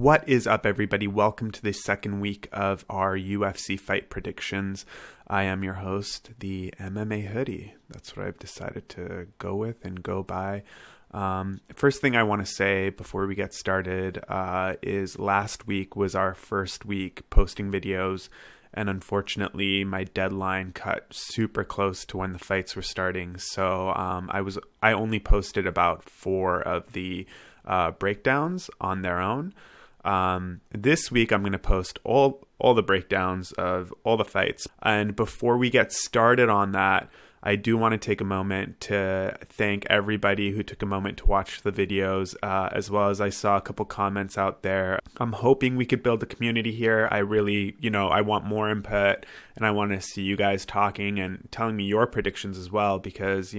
What is up, everybody? Welcome to the second week of our UFC fight predictions. I am your host, the MMA Hoodie. That's what I've decided to go with and go by. First thing I want to say before we get started is last week was our first week posting videos, and unfortunately my deadline cut super close to when the fights were starting. So I only posted about 4 of the breakdowns on their own. This week I'm going to post all the breakdowns of all the fights. And before we get started on that, I do want to take a moment to thank everybody who took a moment to watch the videos, as well as I saw a couple comments out there. I'm hoping we could build a community here. I really, I want more input, and I want to see you guys talking and telling me your predictions as well, because,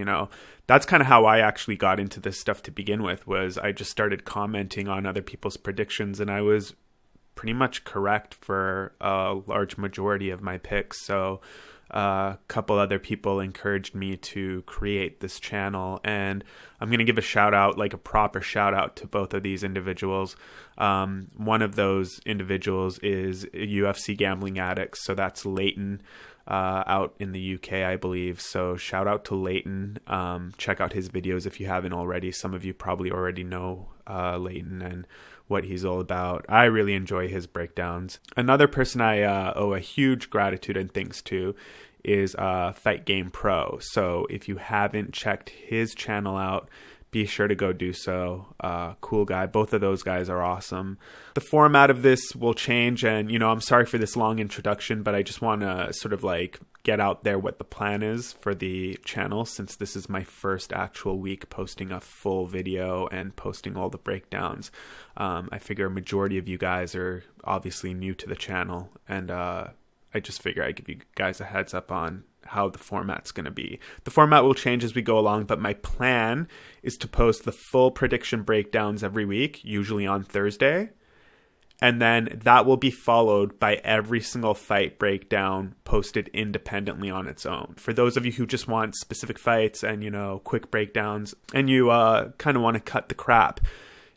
that's kind of how I actually got into this stuff to begin with. Was I just started commenting on other people's predictions, and I was pretty much correct for a large majority of my picks. So a couple other people encouraged me to create this channel, and I'm going to give a shout out, like a proper shout out, to both of these individuals. One of those individuals is UFC Gambling Addicts, so that's Leighton, out in the UK, I believe. So shout out to Leighton. Check out his videos if you haven't already. Some of you probably already know Leighton and what he's all about. I really enjoy his breakdowns. Another person I owe a huge gratitude and thanks to is FightGame Pro. So if you haven't checked his channel out, be sure to go do so. Cool guy. Both of those guys are awesome. The format of this will change, and I'm sorry for this long introduction, but I just want to sort of get out there what the plan is for the channel, since this is my first actual week posting a full video and posting all the breakdowns. I figure a majority of you guys are obviously new to the channel, and I just figure I'd give you guys a heads up on how the format's going to be. The format will change as we go along, but my plan is to post the full prediction breakdowns every week, usually on Thursday. And then that will be followed by every single fight breakdown posted independently on its own. For those of you who just want specific fights and, quick breakdowns, and you kind of want to cut the crap,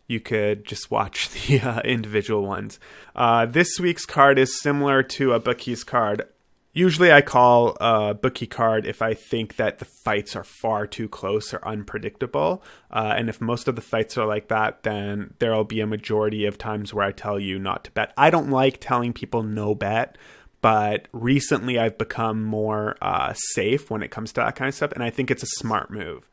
you could just watch the individual ones. This week's card is similar to a bookie's card. Usually I call a bookie card if I think that the fights are far too close or unpredictable. And if most of the fights are like that, then there'll be a majority of times where I tell you not to bet. I don't like telling people no bet, but recently I've become more safe when it comes to that kind of stuff. And I think it's a smart move.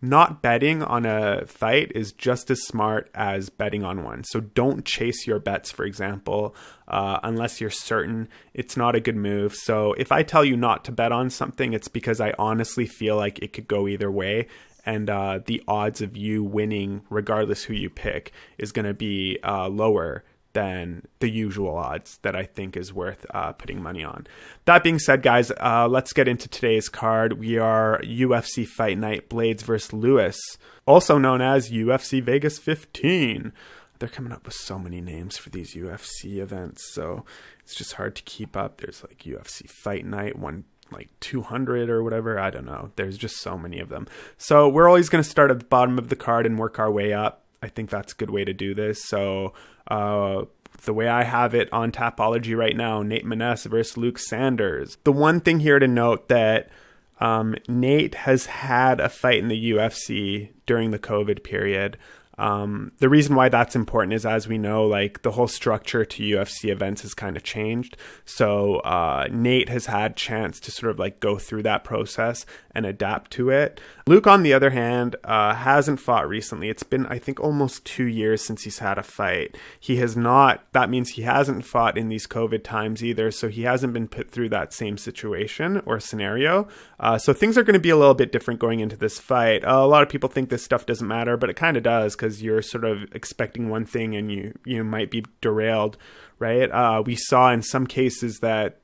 Not betting on a fight is just as smart as betting on one. So don't chase your bets, for example, unless you're certain it's not a good move. So if I tell you not to bet on something, it's because I honestly feel like it could go either way. And the odds of you winning, regardless who you pick, is going to be lower than the usual odds that I think is worth putting money on. That being said, guys, let's get into today's card. We are UFC Fight Night Blades vs. Lewis, also known as UFC Vegas 15. They're coming up with so many names for these UFC events, so it's just hard to keep up. There's UFC Fight Night, 200 or whatever. I don't know. There's just so many of them. So we're always going to start at the bottom of the card and work our way up. I think that's a good way to do this. So the way I have it on Tapology right now, Nate Maness versus Luke Sanders. The one thing here to note that Nate has had a fight in the UFC during the COVID period. The reason why that's important is, as we know, the whole structure to UFC events has kind of changed. So Nate has had chance to sort of go through that process and adapt to it. Luke, on the other hand, hasn't fought recently. It's been, I think, almost 2 years since he's had a fight. He has not. That means he hasn't fought in these COVID times either. So he hasn't been put through that same situation or scenario. So things are going to be a little bit different going into this fight. A lot of people think this stuff doesn't matter, but it kind of does, because you're sort of expecting one thing and you might be derailed, right? We saw in some cases that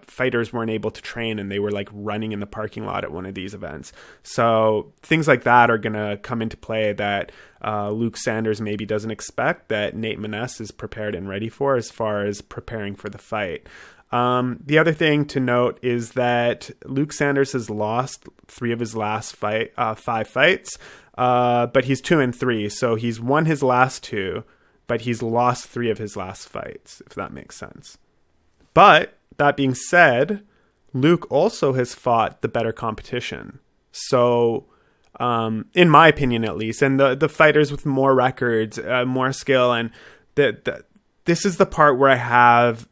fighters weren't able to train and they were running in the parking lot at one of these events. So things like that are going to come into play that Luke Sanders maybe doesn't expect, that Nate Maness is prepared and ready for as far as preparing for the fight. The other thing to note is that Luke Sanders has lost 3 of his last 5 fights, but he's 2-3. So he's won his last 2. but he's lost 3 of his last fights, if that makes sense. But that being said, Luke also has fought the better competition. So, in my opinion, at least, and the fighters with more records, more skill, and this is the part where I have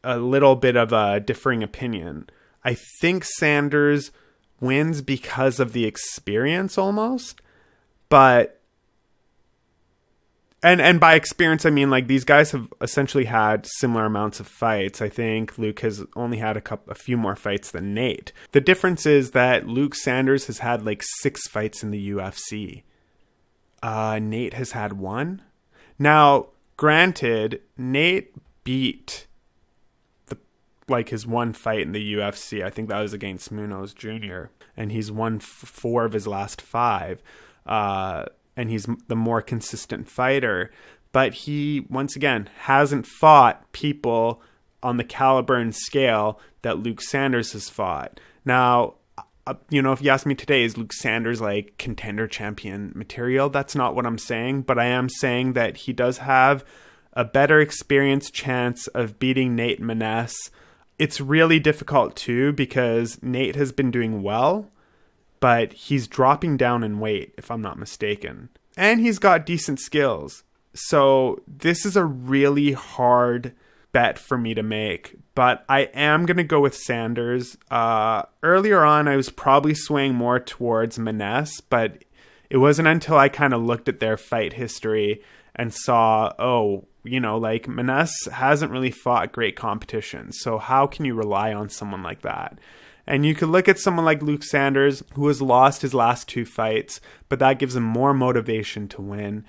a little bit of a differing opinion. I think Sanders wins because of the experience almost, but and by experience I mean like these guys have essentially had similar amounts of fights. I think Luke has only had a few more fights than Nate. The difference is that Luke Sanders has had like 6 fights in the UFC. Nate has had 1. Now, granted, Nate beat his 1 fight in the UFC. I think that was against Munoz Jr. And he's won 4 of his last 5. And he's the more consistent fighter. But he, once again, hasn't fought people on the caliber and scale that Luke Sanders has fought. Now, if you ask me today, is Luke Sanders like contender champion material? That's not what I'm saying. But I am saying that he does have a better experience chance of beating Nate Maness. It's really difficult too because Nate has been doing well, but he's dropping down in weight, if I'm not mistaken. And he's got decent skills. So this is a really hard bet for me to make. But I am going to go with Sanders. Earlier on, I was probably swaying more towards Maness, but it wasn't until I kind of looked at their fight history and saw, Maness hasn't really fought great competition. So how can you rely on someone like that? And you could look at someone like Luke Sanders, who has lost his last 2 fights, but that gives him more motivation to win.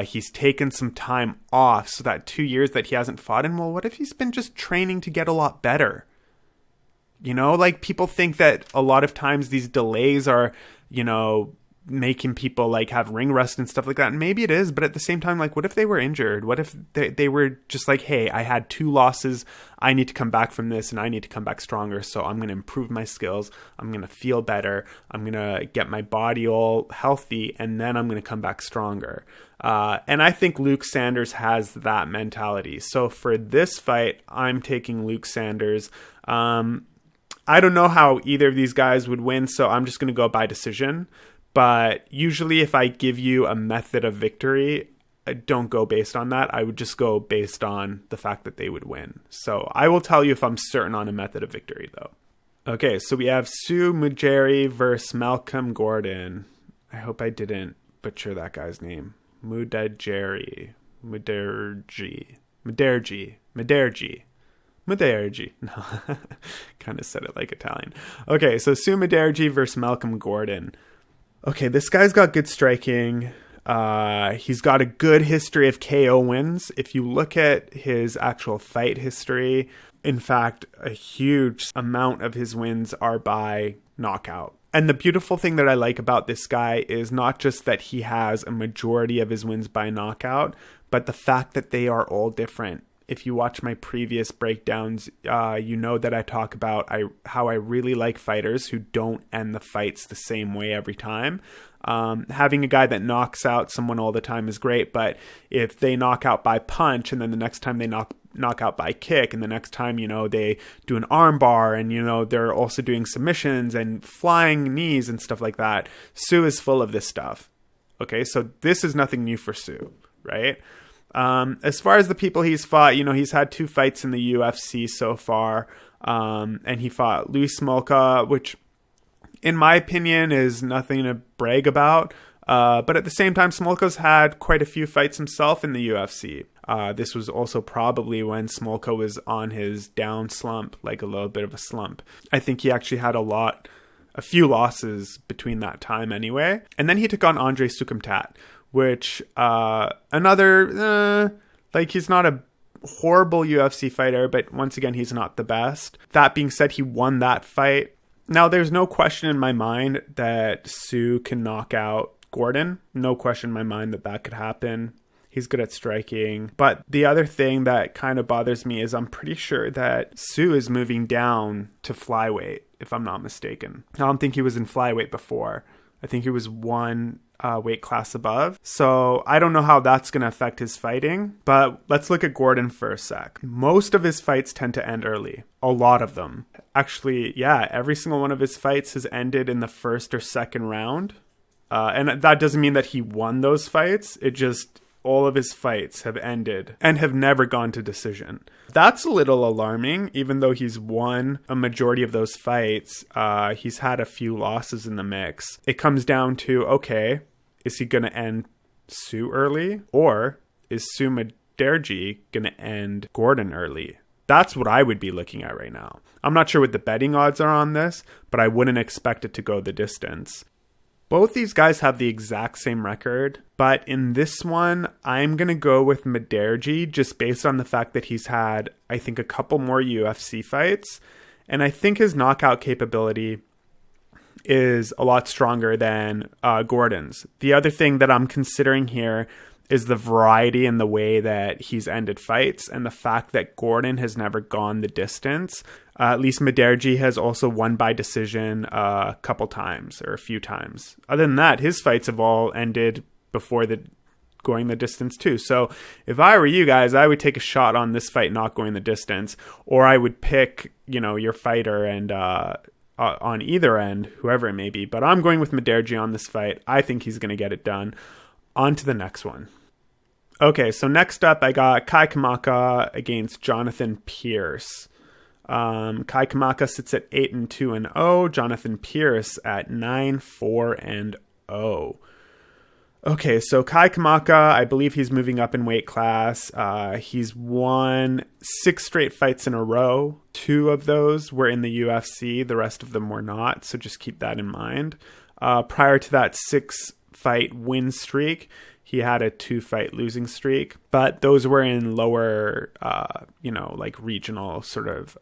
He's taken some time off, so that 2 years that he hasn't fought in, well, what if he's been just training to get a lot better? People think that a lot of times these delays are, making people have ring rust and stuff like that. And maybe it is, but at the same time, what if they were injured? What if they were just hey, I had 2 losses. I need to come back from this and I need to come back stronger. So I'm going to improve my skills. I'm going to feel better. I'm going to get my body all healthy and then I'm going to come back stronger. And I think Luke Sanders has that mentality. So for this fight, I'm taking Luke Sanders. I don't know how either of these guys would win, so I'm just going to go by decision. But usually if I give you a method of victory, I don't go based on that. I would just go based on the fact that they would win. So I will tell you if I'm certain on a method of victory, though. Okay, so we have Sue Mudaerji versus Malcolm Gordan. I hope I didn't butcher that guy's name. Mudaerji. No, kind of said it like Italian. Okay, so Sue Mudaerji versus Malcolm Gordan. Okay, this guy's got good striking. He's got a good history of KO wins. If you look at his actual fight history, in fact, a huge amount of his wins are by knockout. And the beautiful thing that I like about this guy is not just that he has a majority of his wins by knockout, but the fact that they are all different. If you watch my previous breakdowns, you know that I talk about how I really like fighters who don't end the fights the same way every time. Having a guy that knocks out someone all the time is great, but if they knock out by punch and then the next time they knock out by kick and the next time, they do an arm bar and, they're also doing submissions and flying knees and stuff like that, Sue is full of this stuff. Okay, so this is nothing new for Sue, right? As far as the people he's fought, he's had 2 fights in the UFC so far. And he fought Luis Smolka, which in my opinion is nothing to brag about. But at the same time, Smolka's had quite a few fights himself in the UFC. This was also probably when Smolka was on his down slump, like a little bit of a slump. I think he actually had a few losses between that time anyway. And then he took on Andre Sukumtat, which he's not a horrible UFC fighter, but once again, he's not the best. That being said, he won that fight. Now, there's no question in my mind that Sue can knock out Gordan. No question in my mind that could happen. He's good at striking. But the other thing that kind of bothers me is I'm pretty sure that Sue is moving down to flyweight, if I'm not mistaken. I don't think he was in flyweight before. I think he was one weight class above. So I don't know how that's going to affect his fighting. But let's look at Gordan for a sec. Most of his fights tend to end early. A lot of them. Actually, yeah, every single one of his fights has ended in the first or second round. And that doesn't mean that he won those fights. It just, all of his fights have ended and have never gone to decision. That's a little alarming, even though he's won a majority of those fights. He's had a few losses in the mix. It comes down to, okay, is he going to end Sue early? Or is Sue Mudaerji going to end Gordan early? That's what I would be looking at right now. I'm not sure what the betting odds are on this, but I wouldn't expect it to go the distance. Both these guys have the exact same record, but in this one, I'm going to go with Mudaerji just based on the fact that he's had, I think, a couple more UFC fights, and I think his knockout capability is a lot stronger than Gordan's. The other thing that I'm considering here is the variety in the way that he's ended fights and the fact that Gordan has never gone the distance. At least Mudaerji has also won by decision a couple times or a few times. Other than that, his fights have all ended before going the distance too. So if I were you guys, I would take a shot on this fight not going the distance, or I would pick, your fighter and on either end, whoever it may be. But I'm going with Mudaerji on this fight. I think he's going to get it done. On to the next one. Okay, so next up, I got Kai Kamaka against Jonathan Pearce. Kai Kamaka sits at 8-2-0. Jonathan Pearce at 9-4-0. Okay, so Kai Kamaka, I believe he's moving up in weight class. He's won 6 straight fights in a row. 2 of those were in the UFC. The rest of them were not, so just keep that in mind. Prior to that 6-fight win streak, he had a 2-fight losing streak, but those were in lower, like regional sort of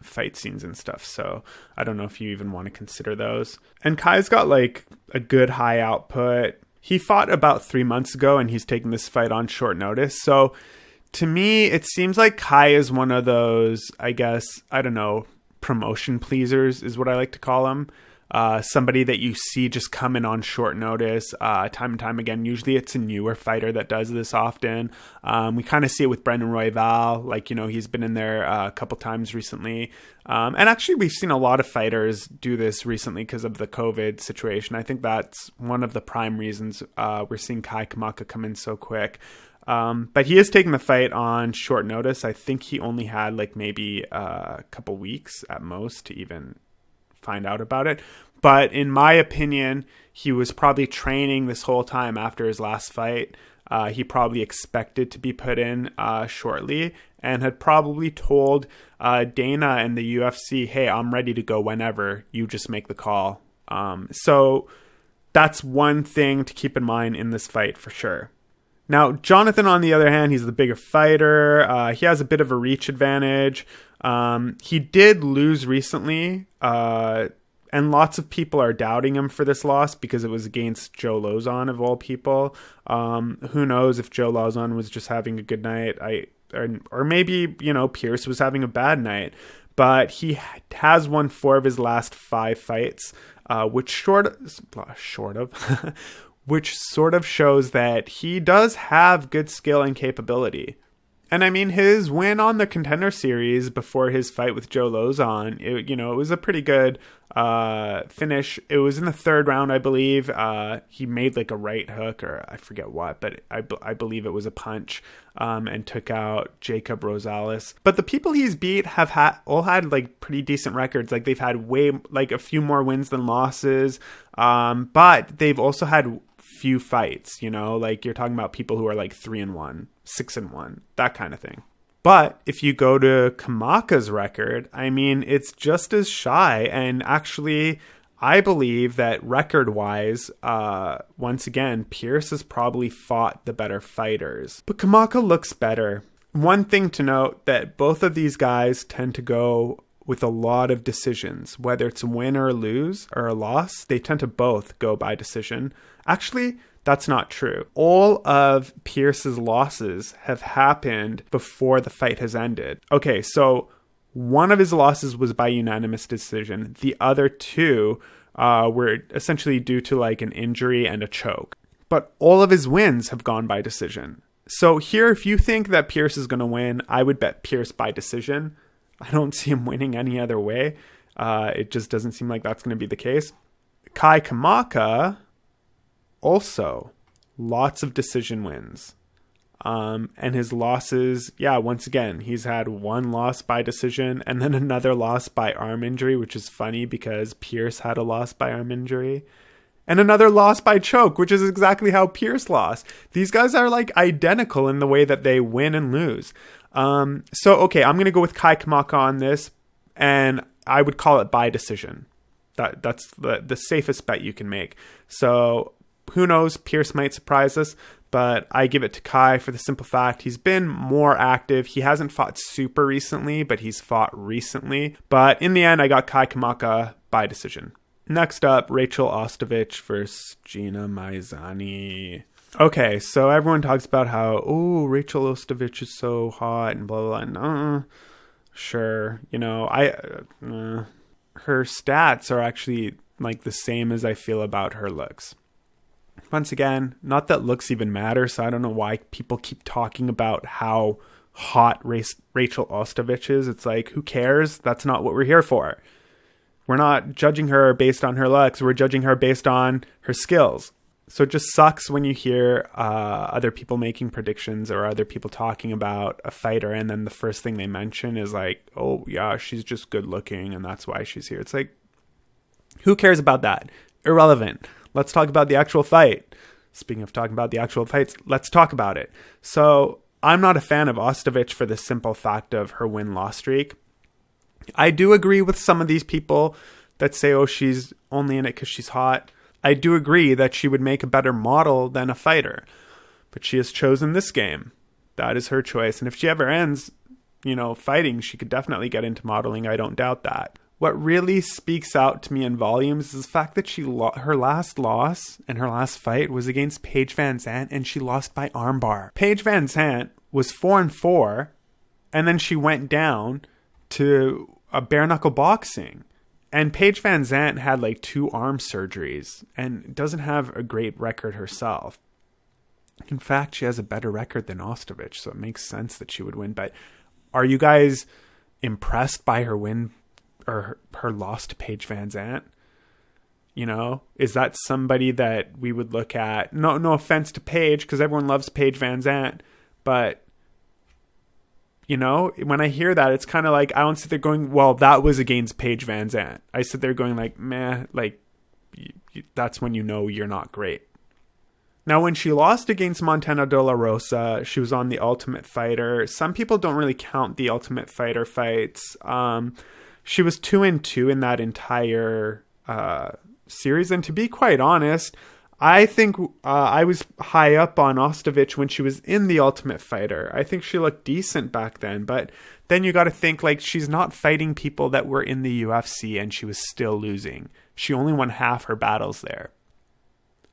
fight scenes and stuff. So I don't know if you even want to consider those. And Kai's got like a good high output. He fought about 3 months ago and he's taking this fight on short notice. So to me, it seems like Kai is one of those, promotion pleasers is what I like to call him. Somebody that you see just come in on short notice, time and time again. Usually it's a newer fighter that does this often. We kind of see it with Brendan Royval. He's been in there a couple times recently. And actually we've seen a lot of fighters do this recently because of the COVID situation. I think that's one of the prime reasons we're seeing Kai Kamaka come in so quick. But he is taking the fight on short notice. I think he only had maybe a couple weeks at most to even find out about it. But in my opinion, he was probably training this whole time after his last fight. He probably expected to be put in shortly and had probably told Dana and the UFC, hey, I'm ready to go whenever. You just make the call. So that's one thing to keep in mind in this fight for sure. Now, Jonathan, on the other hand, he's the bigger fighter. He has a bit of a reach advantage. He did lose recently, and lots of people are doubting him for this loss because it was against Joe Lauzon of all people. Who knows if Joe Lauzon was just having a good night, or maybe Pearce was having a bad night. But he has won 4 of his last 5 fights, which which sort of shows that he does have good skill and capability. And I mean, his win on the Contender Series before his fight with Joe Lauzon, it was a pretty good finish. It was in the 3rd round, I believe. He made a right hook, or I forget what, but I believe it was a punch, and took out Jacob Rosales. But the people he's beat have all had pretty decent records. They've had a few more wins than losses, but they've also had few fights, you're talking about people who are 3-1, 6-1, that kind of thing. But if you go to Kamaka's record, I mean, it's just as shy. And actually, I believe that record-wise, once again, Pearce has probably fought the better fighters. But Kamaka looks better. One thing to note, that both of these guys tend to go with a lot of decisions. Whether it's a win or a lose or a loss, they tend to both go by decision. Actually, that's not true. All of Pearce's losses have happened before the fight has ended. Okay, so One of his losses was by unanimous decision. The other two were essentially due to like an injury and a choke. But all of his wins have gone by decision. So here, if you think that Pearce is going to win, I would bet Pearce by decision. I don't see him winning any other way. It just doesn't seem like that's going to be the case. Kai Kamaka, also lots of decision wins. And his losses, once again, he's had one loss by decision and then another loss by arm injury, which is funny because Pearce had a loss by arm injury. And another loss by choke, which is exactly how Pearce lost. These guys are like identical in the way that they win and lose. Okay, I'm going to go with Kai Kamaka on this, and I would call it by decision. That's the safest bet you can make. So who knows? Pearce might surprise us, but I give it to Kai for the simple fact he's been more active. He hasn't fought super recently, but he's fought recently. But in the end, I got Kai Kamaka by decision. Next up, Rachael Ostovich versus Gina Mazany. Okay, so everyone talks about how, Rachael Ostovich is so hot and blah, blah, blah. Sure, her stats are actually like the same as I feel about her looks. Once again, not that looks even matter, so I don't know why people keep talking about how hot Rachael Ostovich is. It's like, who cares? That's not what we're here for. We're not judging her based on her looks. We're judging her based on her skills. So it just sucks when you hear other people making predictions or other people talking about a fighter, and then the first thing they mention is like, oh yeah, she's just good looking and that's why she's here. It's like, who cares about that? Irrelevant. Let's talk about the actual fight. Speaking of talking about the actual fights, let's talk about it. So I'm not a fan of Ostovich for the simple fact of her win-loss streak. I do agree with some of these people that say, she's only in it because she's hot. I do agree that she would make a better model than a fighter, but she has chosen this game. That is her choice. And if she ever ends, fighting, she could definitely get into modeling. I don't doubt that. What really speaks out to me in volumes is the fact that her last loss and her last fight was against Paige VanZant, and she lost by armbar. Paige VanZant was 4-4, and then she went down to a bare knuckle boxing. And Paige VanZant had like 2 arm surgeries and doesn't have a great record herself. In fact, she has a better record than Ostovich, so it makes sense that she would win. But are you guys impressed by her win or her loss to Paige VanZant? Is that somebody that we would look at? No offense to Paige, because everyone loves Paige VanZant, but when I hear that, it's kind of like, I don't sit there going, well, that was against Paige VanZant. I sit there going like, meh, like, that's when you're not great. Now, when she lost against Montana De La Rosa, she was on the Ultimate Fighter. Some people don't really count the Ultimate Fighter fights. She was 2-2 in that entire series. And to be quite honest, I think I was high up on Ostovich when she was in the Ultimate Fighter. I think she looked decent back then, but then you got to think like she's not fighting people that were in the UFC and she was still losing. She only won half her battles there.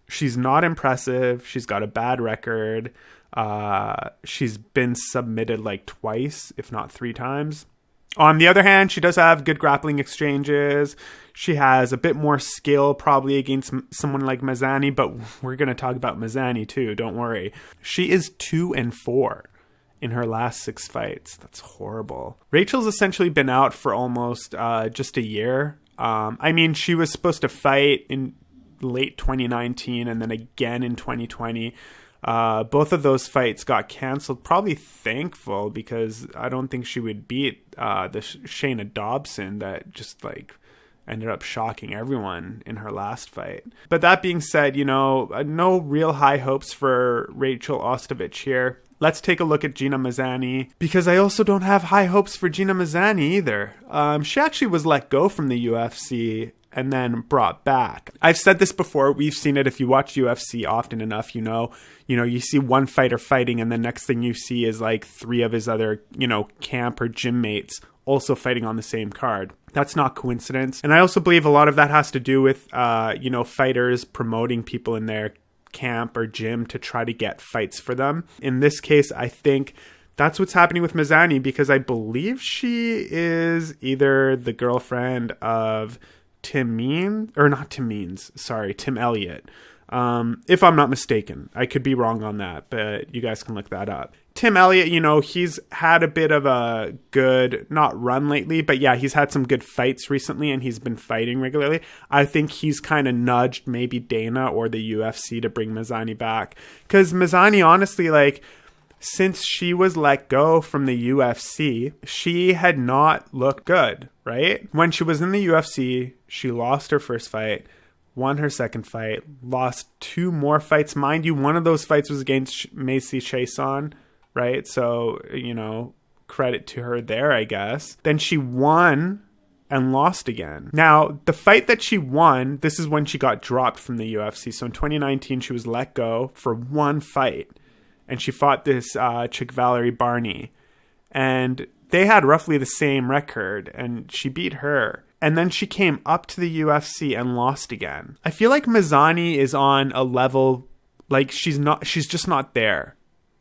She's not impressive. She's got a bad record. She's been submitted like twice, if not 3 times. On the other hand, she does have good grappling exchanges. She has a bit more skill probably against someone like Mazany, but we're going to talk about Mazany too, don't worry. She is 2-4 in her last 6 fights. That's horrible. Rachael's essentially been out for almost just a year. She was supposed to fight in late 2019 and then again in 2020. Both of those fights got canceled. Probably thankful, because I don't think she would beat the Shayna Dobson that just ended up shocking everyone in her last fight. But that being said, no real high hopes for Rachael Ostovich here. Let's take a look at Gina Mazany, because I also don't have high hopes for Gina Mazany either. She actually was let go from the UFC and then brought back. I've said this before. We've seen it. If you watch UFC often enough, you see one fighter fighting, and the next thing you see is like 3 of his other, camp or gym mates also fighting on the same card. That's not coincidence. And I also believe a lot of that has to do with, fighters promoting people in their camp or gym to try to get fights for them. In this case, I think That's what's happening with Mazany, because I believe she is either the girlfriend of Tim Elliott. If I'm not mistaken. I could be wrong on that, but you guys can look that up. Tim Elliott, he's had a bit of a good, not run lately, but yeah, he's had some good fights recently and he's been fighting regularly. I think he's kind of nudged maybe Dana or the UFC to bring Mazany back. Because Mazany, honestly, since she was let go from the UFC, she had not looked good, right? When she was in the UFC, she lost her first fight, won her second fight, lost 2 more fights. Mind you, one of those fights was against Macy Chiasson, right? So, credit to her there, I guess. Then she won and lost again. Now, the fight that she won, this is when she got dropped from the UFC. So in 2019, she was let go for 1 fight. And she fought this chick, Valerie Barney. And they had roughly the same record. And she beat her. And then she came up to the UFC and lost again. I feel like Mazany is on a level, she's just not there.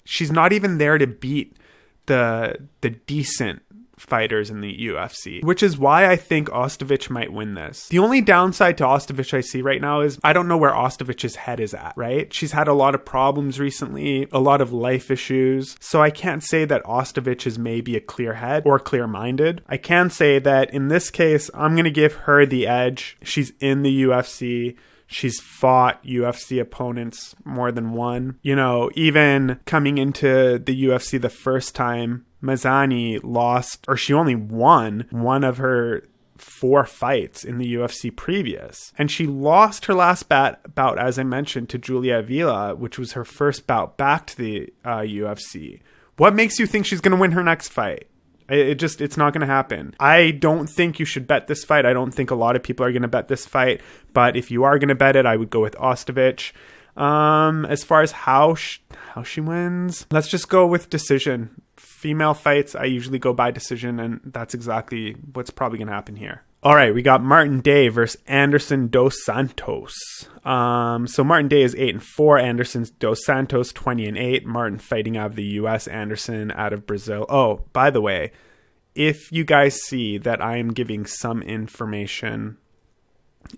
She's not even there to beat the decent fighters in the UFC, which is why I think Ostovich might win this. The only downside to Ostovich I see right now is I don't know where Ostovich's head is at, right? She's had a lot of problems recently, a lot of life issues. So I can't say that Ostovich is maybe a clear head or clear-minded. I can say that in this case, I'm going to give her the edge. She's in the UFC. She's fought UFC opponents more than one. Even coming into the UFC the first time, Mazany lost, or she only won one of her 4 fights in the UFC previous. And she lost her last bout, as I mentioned, to Julia Avila, which was her first bout back to the UFC. What makes you think she's going to win her next fight? It's not going to happen. I don't think you should bet this fight. I don't think a lot of people are going to bet this fight. But if you are going to bet it, I would go with Ostovich. As far as how she wins, let's just go with decision. Female fights, I usually go by decision, and that's exactly what's probably going to happen here. All right, we got Martin Day versus Anderson dos Santos. So Martin Day is 8-4, Anderson dos Santos 20-8. Martin fighting out of the US, Anderson out of Brazil. Oh, by the way, if you guys see that I am giving some information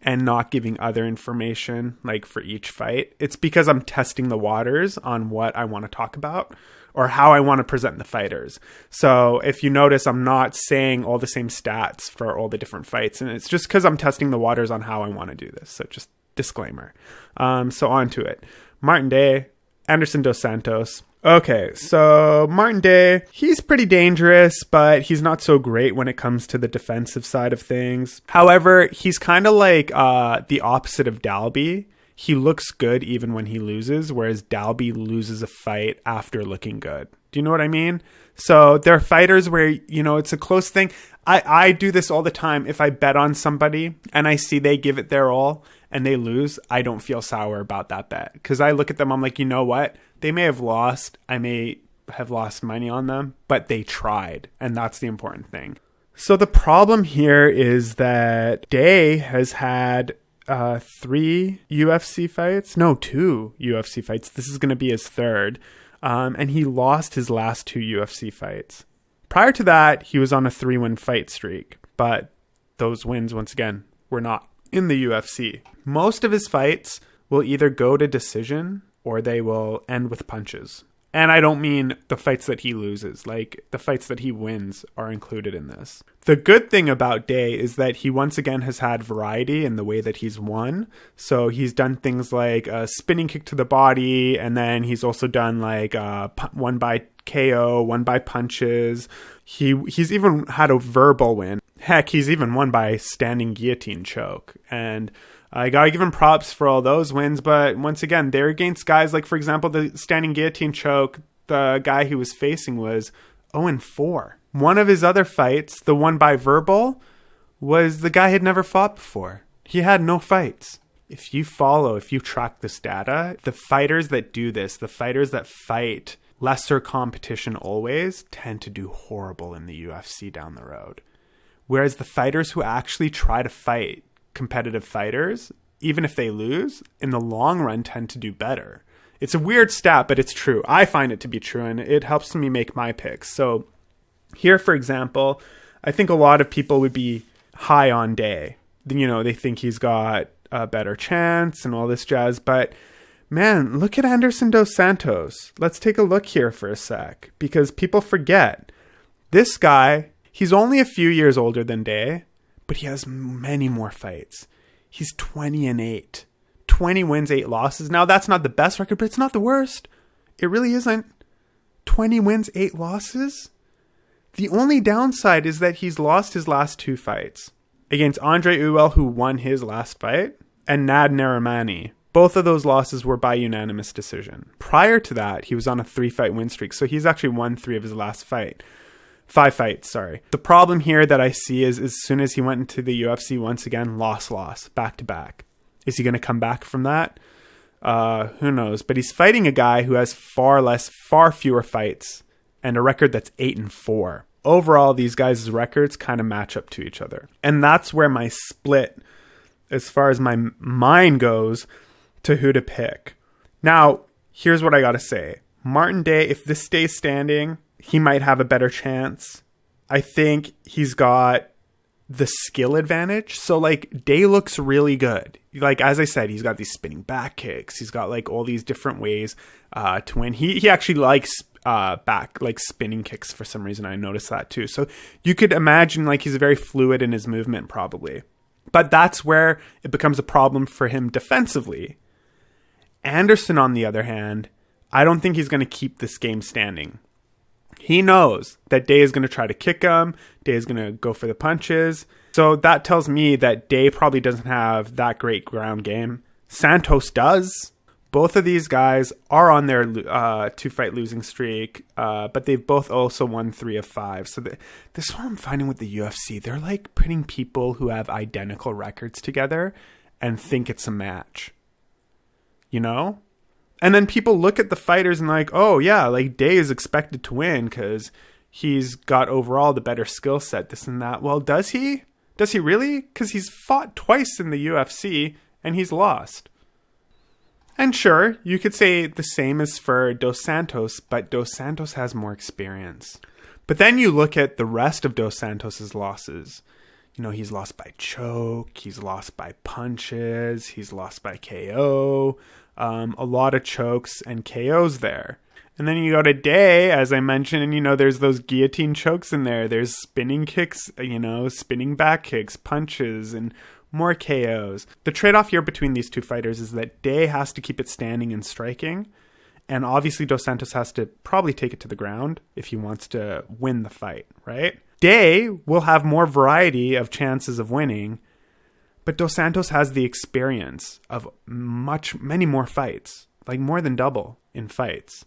and not giving other information, for each fight, it's because I'm testing the waters on what I want to talk about or how I want to present the fighters. So if you notice, I'm not saying all the same stats for all the different fights, and it's just because I'm testing the waters on how I want to do this. So just disclaimer. So on to it. Martin Day, Anderson dos Santos. Okay, so Martin Day, he's pretty dangerous, but he's not so great when it comes to the defensive side of things. However, he's kind of like the opposite of Dalby. He looks good even when he loses, whereas Dalby loses a fight after looking good. Do you know what I mean? So there are fighters where, it's a close thing. I do this all the time. If I bet on somebody and I see they give it their all and they lose, I don't feel sour about that bet. Because I look at them, I'm like, you know what? They may have lost. I may have lost money on them, but they tried. And that's the important thing. So the problem here is that Day has had 3 UFC fights. No, 2 UFC fights. This is going to be his 3rd. And he lost his last 2 UFC fights. Prior to that, he was on a 3-win fight streak. But those wins, once again, were not in the UFC. Most of his fights will either go to decision or they will end with punches. And I don't mean the fights that he loses. The fights that he wins are included in this. The good thing about Day is that he once again has had variety in the way that he's won. So he's done things like a spinning kick to the body, and then he's also done one by KO, one by punches. He's even had a verbal win. Heck, he's even won by standing guillotine choke. And I gotta give him props for all those wins, but once again, they're against guys like, for example, the standing guillotine choke, the guy he was facing was 0-4. One of his other fights, the one by verbal, was the guy had never fought before. He had no fights. If you track this data, the fighters that do this, the fighters that fight lesser competition always, tend to do horrible in the UFC down the road. Whereas the fighters who actually try to fight competitive fighters, even if they lose, in the long run tend to do better. It's a weird stat, but it's true. I find it to be true, and it helps me make my picks. So here, for example, I think a lot of people would be high on Day. You know, they think he's got a better chance and all this jazz. But, man, look at Anderson dos Santos. Let's take a look here for a sec, because people forget. This guy, he's only a few years older than Day, but he has many more fights. He's 20-8. 20 wins, 8 losses. Now, that's not the best record, but it's not the worst. It really isn't. 20 wins, 8 losses? The only downside is that he's lost his last 2 fights. Against Andre Ewell, who won his last fight, and Nad Narimani. Both of those losses were by unanimous decision. Prior to that, he was on a 3-fight win streak, so he's actually won 3 of his last 5 fights, sorry. The problem here that I see is as soon as he went into the UFC once again, loss, back to back. Is he going to come back from that? Who knows? But he's fighting a guy who has far fewer fights and a record that's 8-4. Overall, these guys' records kind of match up to each other. And that's where my split, as far as my mind goes, to who to pick. Now, here's what I got to say. Martin Day, if this stays standing, he might have a better chance. I think he's got the skill advantage. So, like, Day looks really good. Like, as I said, he's got these spinning back kicks. He's got, like, all these different ways to win. He actually likes back, like, spinning kicks for some reason. I noticed that, too. So, you could imagine, like, he's very fluid in his movement, probably. But that's where it becomes a problem for him defensively. Anderson, on the other hand, I don't think he's going to keep this game standing. He knows that Day is going to try to kick him. Day is going to go for the punches. So that tells me that Day probably doesn't have that great ground game. Santos does. Both of these guys are on their 2-fight losing streak, but they've both also won 3 of 5. So this is what I'm finding with the UFC. They're like putting people who have identical records together and think it's a match. You know? And then people look at the fighters and like, oh yeah, like Day is expected to win because he's got overall the better skill set, this and that. Well, does he? Does he really? Because he's fought twice in the UFC and he's lost. And sure, you could say the same as for Dos Santos, but Dos Santos has more experience. But then you look at the rest of Dos Santos's losses. You know, he's lost by choke, he's lost by punches, he's lost by KO. A lot of chokes and KOs there. And then you go to Day, as I mentioned, and, you know, there's those guillotine chokes in there. There's spinning kicks, you know, spinning back kicks, punches, and more KOs. The trade-off here between these two fighters is that Day has to keep it standing and striking. And obviously Dos Santos has to probably take it to the ground if he wants to win the fight, right? Day will have more variety of chances of winning, but Dos Santos has the experience of many more fights, like more than double in fights,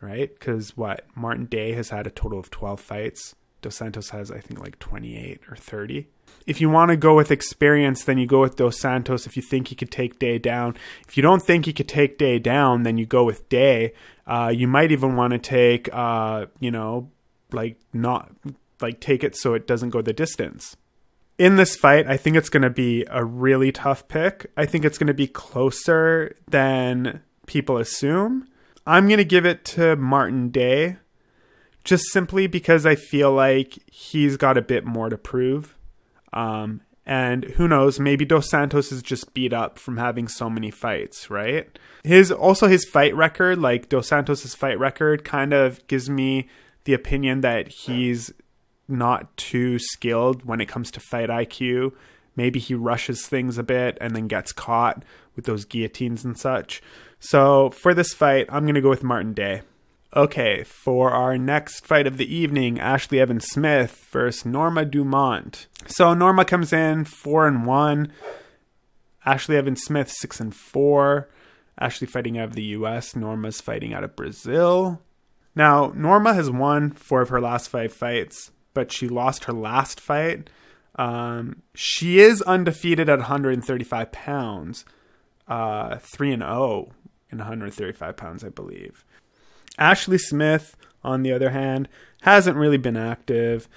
right? Because Martin Day has had a total of 12 fights. Dos Santos has, I think, like 28 or 30. If you want to go with experience, then you go with Dos Santos if you think he could take Day down. If you don't think he could take Day down, then you go with Day. You might even want to take, take it so it doesn't go the distance. In this fight, I think it's going to be a really tough pick. I think it's going to be closer than people assume. I'm going to give it to Martin Day, just simply because I feel like he's got a bit more to prove. And who knows, maybe Dos Santos is just beat up from having so many fights, right? His fight record, like Dos Santos' fight record, kind of gives me the opinion that he's not too skilled when it comes to fight IQ. Maybe he rushes things a bit and then gets caught with those guillotines and such. So for this fight, I'm going to go with Martin Day. Okay, for our next fight of the evening, Ashlee Evans-Smith versus Norma Dumont. So Norma comes in 4-1. Ashlee Evans-Smith 6-4. Ashlee fighting out of the US. Norma's fighting out of Brazil. Now, Norma has won 4 of her last 5 fights, but she lost her last fight. She is undefeated at 135 pounds. 3-0 in 135 pounds, I believe. Ashlee Smith, on the other hand, hasn't really been active.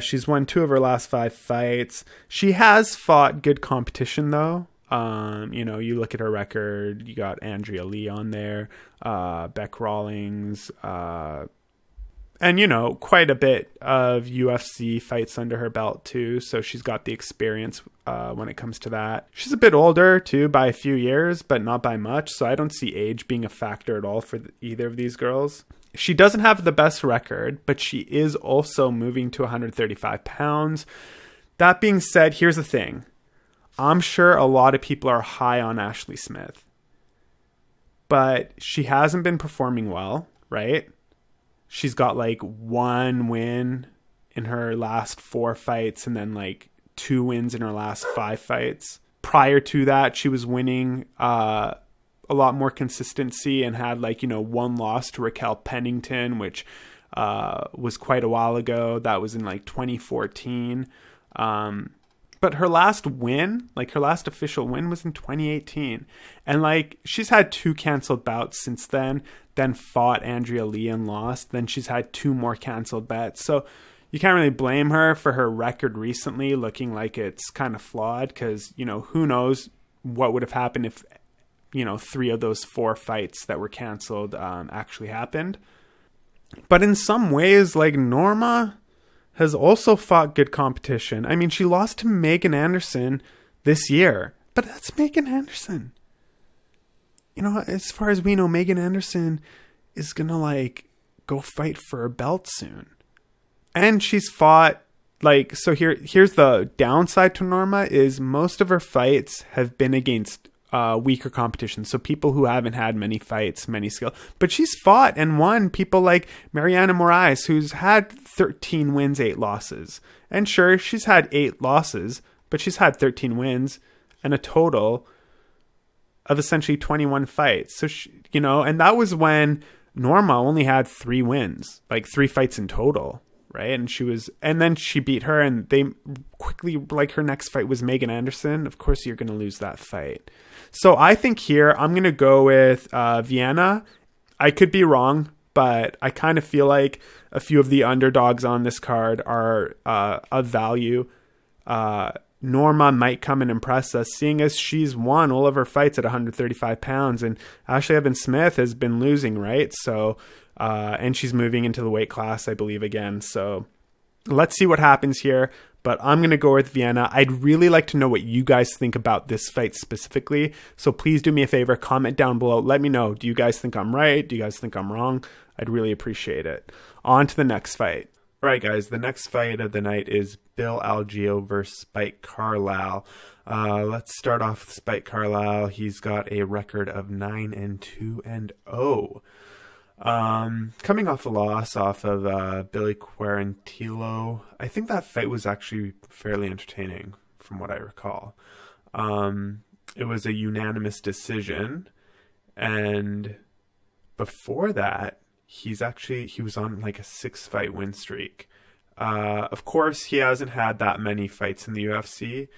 She's won 2 of her last 5 fights. She has fought good competition, though. You look at her record, you got Andrea Lee on there, Beck Rawlings, and, quite a bit of UFC fights under her belt too. So she's got the experience when it comes to that. She's a bit older too by a few years, but not by much. So I don't see age being a factor at all for either of these girls. She doesn't have the best record, but she is also moving to 135 pounds. That being said, here's the thing. I'm sure a lot of people are high on Ashlee Smith, but she hasn't been performing well, right? She's got like 1 win in her last 4 fights and then like 2 wins in her last 5 fights. Prior to that, she was winning a lot more consistency and had 1 loss to Rachael Pennington, which was quite a while ago. That was in 2014. But her last win, her last official win, was in 2018. And she's had 2 canceled bouts since then fought Andrea Lee and lost. Then she's had 2 more canceled bets. So you can't really blame her for her record recently looking like it's kind of flawed because, who knows what would have happened if, 3 of those 4 fights that were canceled actually happened. But in some ways, Norma has also fought good competition. I mean, she lost to Megan Anderson this year, but that's Megan Anderson. As far as we know, Megan Anderson is going to go fight for a belt soon. And she's fought so here's the downside to Norma is most of her fights have been against weaker competition. So people who haven't had many fights, many skill, but she's fought and won people like Mariana Moraes, who's had 13 wins, 8 losses. And sure, she's had 8 losses, but she's had 13 wins and a total of essentially 21 fights. So, and that was when Norma only had 3 wins, 3 fights in total. Right. And then she beat her and they quickly, her next fight was Megan Anderson. Of course, you're going to lose that fight. So I think here I'm going to go with Vienna. I could be wrong, but I kind of feel like a few of the underdogs on this card are of value. Norma might come and impress us, seeing as she's won all of her fights at 135 pounds. And Ashlee Evans Smith has been losing, right? So, and she's moving into the weight class, I believe, again. So let's see what happens here. But I'm going to go with Vienna. I'd really like to know what you guys think about this fight specifically. So please do me a favor, comment down below. Let me know. Do you guys think I'm right? Do you guys think I'm wrong? I'd really appreciate it. On to the next fight. All right, guys. The next fight of the night is Bill Algeo versus Spike Carlyle. Let's start off with Spike Carlyle. He's got a record of 9-2-0. Coming off a loss off of Billy Quarantillo. I think that fight was actually fairly entertaining from what I recall. It was a unanimous decision, and before that he was on a 6-fight win streak. Of course he hasn't had that many fights in the UFC.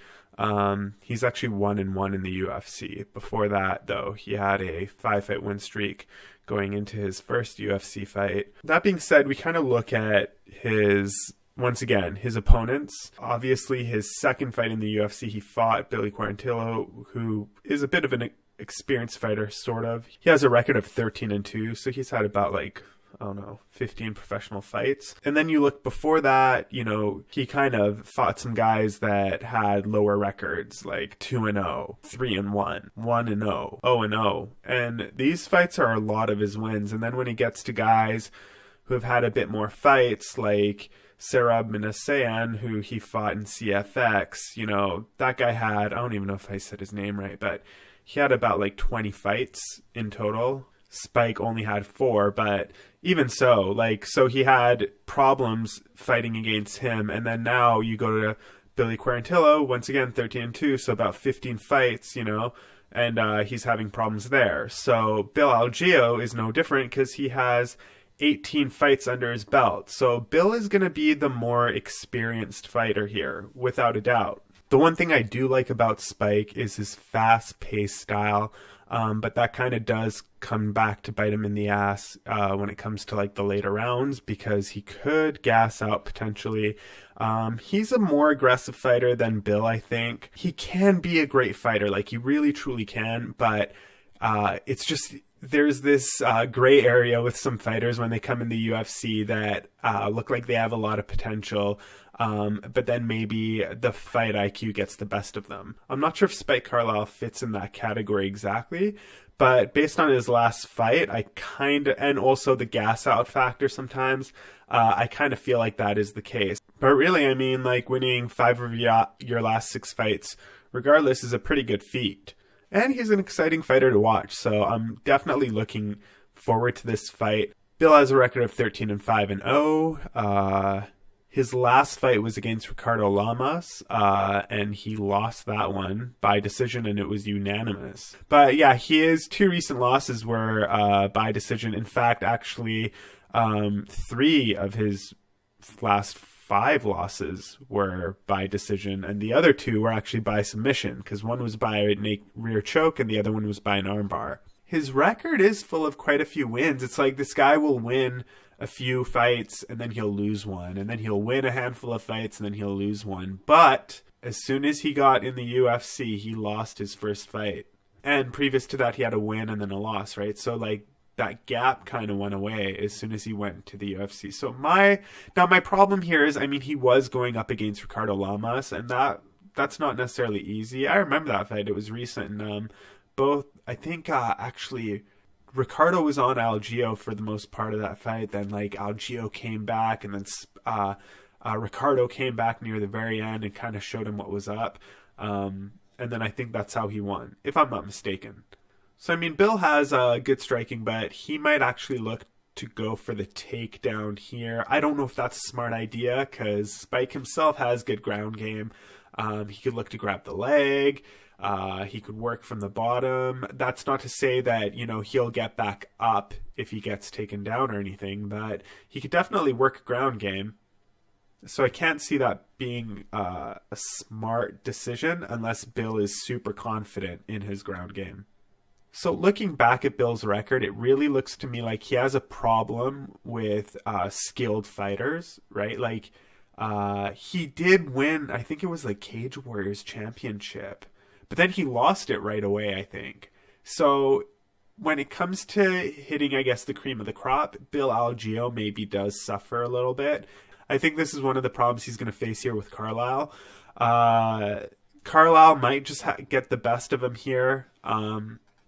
He's actually 1-1 in the UFC. Before that, though, he had a 5-fight win streak going into his first UFC fight. That being said, we kind of look at his opponents. Obviously, his second fight in the UFC, he fought Billy Quarantillo, who is a bit of an experienced fighter, sort of. He has a record of 13-2, so he's had about 15 professional fights. And then you look before that, he kind of fought some guys that had lower records, 2-0, 3-1, 1-0, 0-0. And these fights are a lot of his wins. And then when he gets to guys who have had a bit more fights, like Serab Minasayan, who he fought in CFX, that guy had, I don't even know if I said his name right, but he had about 20 fights in total. Spike only had 4, but even so, so he had problems fighting against him. And then now you go to Billy Quarantillo, once again, 13-2, so about 15 fights, and he's having problems there. So Bill Algeo is no different because he has 18 fights under his belt. So Bill is going to be the more experienced fighter here, without a doubt. The one thing I do like about Spike is his fast-paced style, but that kind of does come back to bite him in the ass when it comes to like the later rounds, because he could gas out potentially. He's a more aggressive fighter than Bill, I think. He can be a great fighter, like he really truly can, but it's just there's this gray area with some fighters when they come in the UFC that look like they have a lot of potential, but then maybe the fight IQ gets the best of them. I'm not sure if Spike Carlyle fits in that category exactly, but based on his last fight, and also the gas out factor sometimes, I kind of feel like that is the case. But really, I mean, like winning 5 of your last 6 fights, regardless, is a pretty good feat. And he's an exciting fighter to watch, so I'm definitely looking forward to this fight. Bill has a record of 13-5-0. His last fight was against Ricardo Lamas, and he lost that one by decision, and it was unanimous. But yeah, his 2 recent losses were by decision. In fact, actually, 3 of his last 5 losses were by decision, and the other 2 were actually by submission, because one was by a rear choke and the other one was by an armbar. His record is full of quite a few wins. It's like this guy will win a few fights and then he'll lose one, and then he'll win a handful of fights and then he'll lose one. But as soon as he got in the UFC, he lost his first fight. And previous to that, he had a win and then a loss, right? So like that gap kind of went away as soon as he went to the UFC. So my problem here is, I mean, he was going up against Ricardo Lamas, and that's not necessarily easy. I remember that fight. It was recent. And actually Ricardo was on Algeo for the most part of that fight. Then like Algeo came back, and then Ricardo came back near the very end and kind of showed him what was up. And then I think that's how he won, if I'm not mistaken. So, I mean, Bill has good striking, but he might actually look to go for the takedown here. I don't know if that's a smart idea, because Spike himself has good ground game. He could look to grab the leg. He could work from the bottom. That's not to say that, he'll get back up if he gets taken down or anything, but he could definitely work ground game. So I can't see that being a smart decision unless Bill is super confident in his ground game. So looking back at Bill's record, it really looks to me like he has a problem with skilled fighters, right? Like he did win, I think it was like Cage Warriors Championship, but then he lost it right away, I think. So when it comes to hitting, I guess, the cream of the crop, Bill Algeo maybe does suffer a little bit. I think this is one of the problems he's going to face here with Carlyle. Carlyle might just get the best of him here.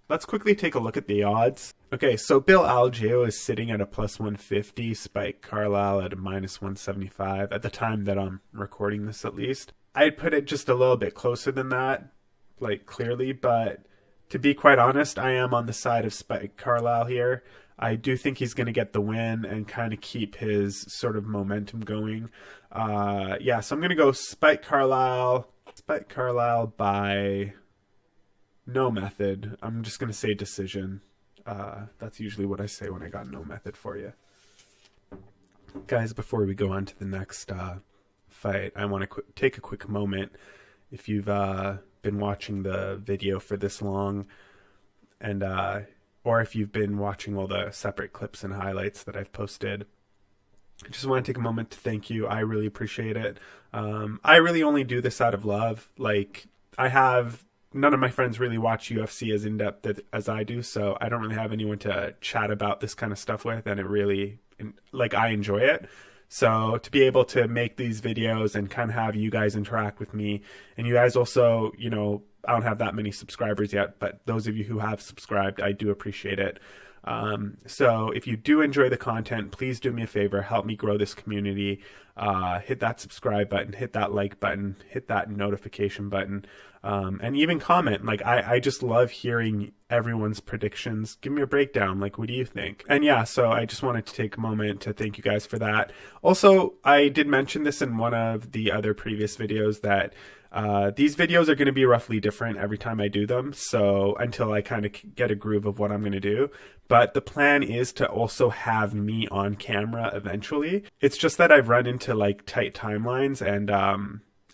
Let's quickly take a look at the odds. Okay, so Bill Algeo is sitting at a +150, Spike Carlyle at a -175, at the time that I'm recording this at least. I'd put it just a little bit closer than that, like clearly, but to be quite honest, I am on the side of Spike Carlyle here. I do think he's going to get the win and kind of keep his sort of momentum going. So I'm going to go Spike Carlyle by no method. I'm just going to say decision. That's usually what I say when I got no method for you. Guys, before we go on to the next fight, I want to take a quick moment. If you've been watching the video for this long, and or if you've been watching all the separate clips and highlights that I've posted, I just want to take a moment to thank you. I really appreciate it. I really only do this out of love. Like, none of my friends really watch UFC as in-depth as I do, so I don't really have anyone to chat about this kind of stuff with, and I enjoy it. So to be able to make these videos and kind of have you guys interact with me, and you guys also, I don't have that many subscribers yet, but those of you who have subscribed, I do appreciate it. So if you do enjoy the content, please do me a favor, help me grow this community. Hit that subscribe button, hit that like button, hit that notification button, and even comment. Like, I just love hearing everyone's predictions. Give me a breakdown. Like, what do you think? And so I just wanted to take a moment to thank you guys for that. Also, I did mention this in one of the other previous videos that these videos are going to be roughly different every time I do them, so until I kind of get a groove of what I'm going to do. But the plan is to also have me on camera eventually. It's just that I've run into like tight timelines, and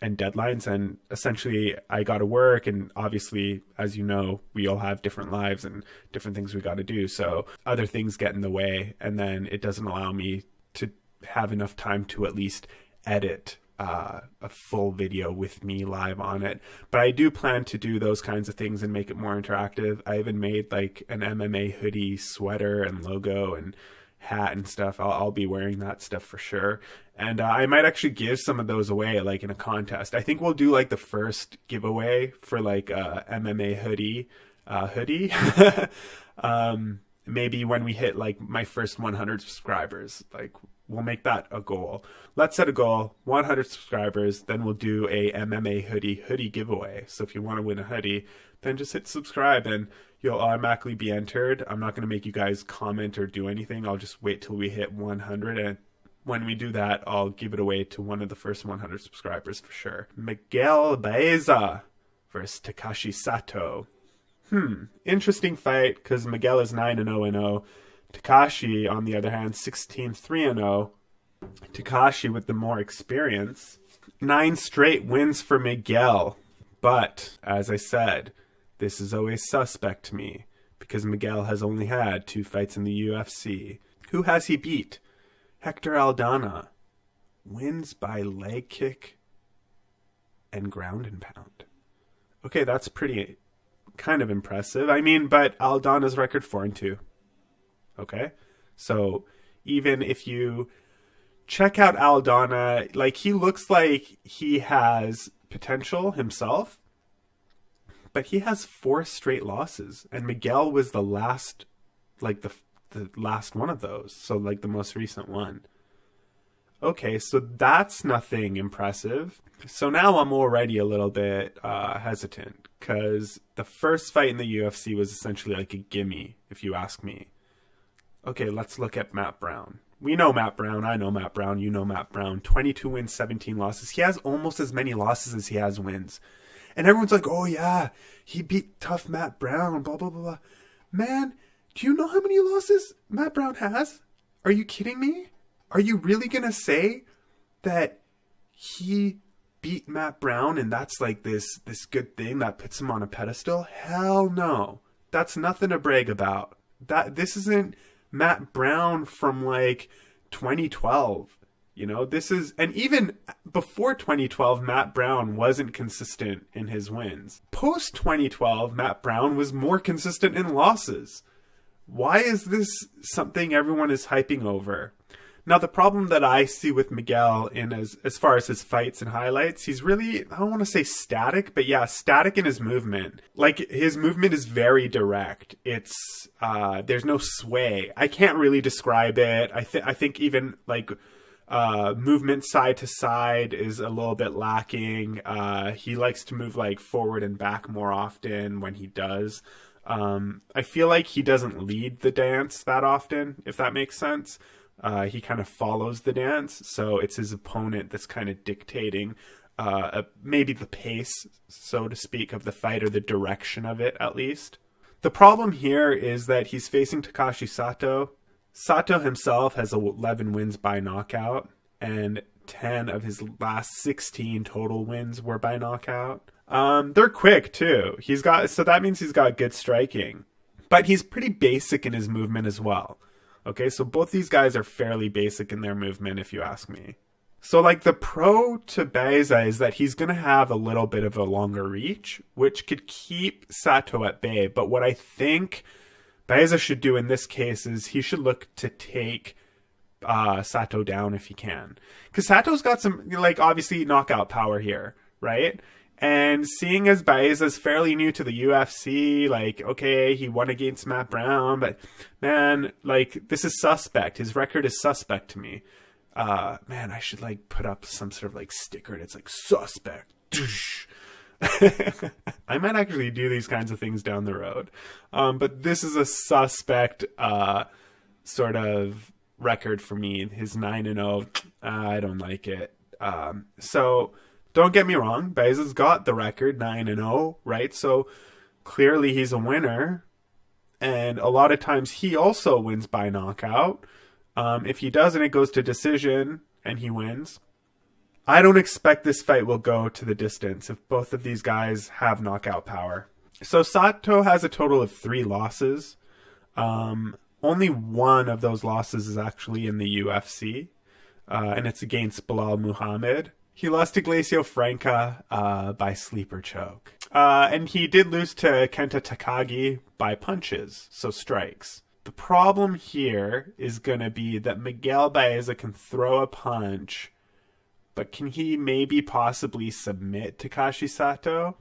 and deadlines, and essentially I got to work, and obviously, as you know, we all have different lives and different things we got to do, so other things get in the way, and then it doesn't allow me to have enough time to at least edit a full video with me live on it. But I do plan to do those kinds of things and make it more interactive. I even made like an MMA hoodie sweater and logo and hat and stuff. I'll be wearing that stuff for sure. And I might actually give some of those away like in a contest. I think we'll do like the first giveaway for like MMA hoodie maybe when we hit like my first 100 subscribers. Like we'll make that a goal. Let's set a goal, 100 subscribers, then we'll do a MMA hoodie giveaway. So if you want to win a hoodie, then just hit subscribe and you'll automatically be entered. I'm not going to make you guys comment or do anything. I'll just wait till we hit 100, and when we do that, I'll give it away to one of the first 100 subscribers for sure. Miguel Baeza versus Takashi Sato. Interesting fight because Miguel is 9-0-0. Takashi, on the other hand, 16-3-0. Takashi with the more experience. 9 straight wins for Miguel. But, as I said, this is always suspect to me because Miguel has only had 2 fights in the UFC. Who has he beat? Hector Aldana. Wins by leg kick and ground and pound. Okay, that's pretty kind of impressive. I mean, but Aldana's record 4-2. Okay? So, even if you check out Aldana, like, he looks like he has potential himself, but he has 4 straight losses, and Miguel was the last, like, the last one of those, so, like, the most recent one. Okay, so that's nothing impressive. So now I'm already a little bit hesitant, because the first fight in the UFC was essentially like a gimme, if you ask me. Okay, let's look at Matt Brown. We know Matt Brown. I know Matt Brown. You know Matt Brown. 22 wins, 17 losses. He has almost as many losses as he has wins. And everyone's like, oh yeah, he beat tough Matt Brown, blah, blah, blah, blah. Man, do you know how many losses Matt Brown has? Are you kidding me? Are you really going to say that he beat Matt Brown and that's like this good thing that puts him on a pedestal? Hell no. That's nothing to brag about. This isn't Matt Brown from like 2012. You know, this is, and even before 2012, Matt Brown wasn't consistent in his wins. Post 2012, Matt Brown was more consistent in losses. Why is this something everyone is hyping over? Now, the problem that I see with Miguel in as far as his fights and highlights, he's really, I don't want to say static, but yeah, static in his movement. Like, his movement is very direct. It's, there's no sway. I can't really describe it. I think even, like, movement side to side is a little bit lacking. He likes to move, like, forward and back more often when he does. I feel like he doesn't lead the dance that often, if that makes sense. He kind of follows the dance, so it's his opponent that's kind of dictating maybe the pace, so to speak, of the fight, or the direction of it, at least. The problem here is that he's facing Takashi Sato. Sato himself has 11 wins by knockout, and 10 of his last 16 total wins were by knockout. They're quick, too. So that means he's got good striking. But he's pretty basic in his movement as well. Okay, so both these guys are fairly basic in their movement, if you ask me. So, like, the pro to Baeza is that he's going to have a little bit of a longer reach, which could keep Sato at bay. But what I think Baeza should do in this case is he should look to take Sato down if he can. Because Sato's got some, like, obviously knockout power here, right? And seeing as Baeza's fairly new to the UFC, like, okay, he won against Matt Brown, but man, like, this is suspect. His record is suspect to me. Man, I should, like, put up some sort of, like, sticker and it's like, suspect. I might actually do these kinds of things down the road. But this is a suspect sort of record for me. His 9-0, I don't like it. So don't get me wrong, Baeza's got the record 9-0, right? So clearly he's a winner. And a lot of times he also wins by knockout. If he doesn't, it goes to decision and he wins. I don't expect this fight will go to the distance if both of these guys have knockout power. So Sato has a total of 3 losses. Only one of those losses is actually in the UFC, and it's against Belal Muhammad. He lost to Glacio Franca by sleeper choke. And he did lose to Kenta Takagi by punches, so strikes. The problem here is going to be that Miguel Baeza can throw a punch, but can he maybe possibly submit Takashi Sato?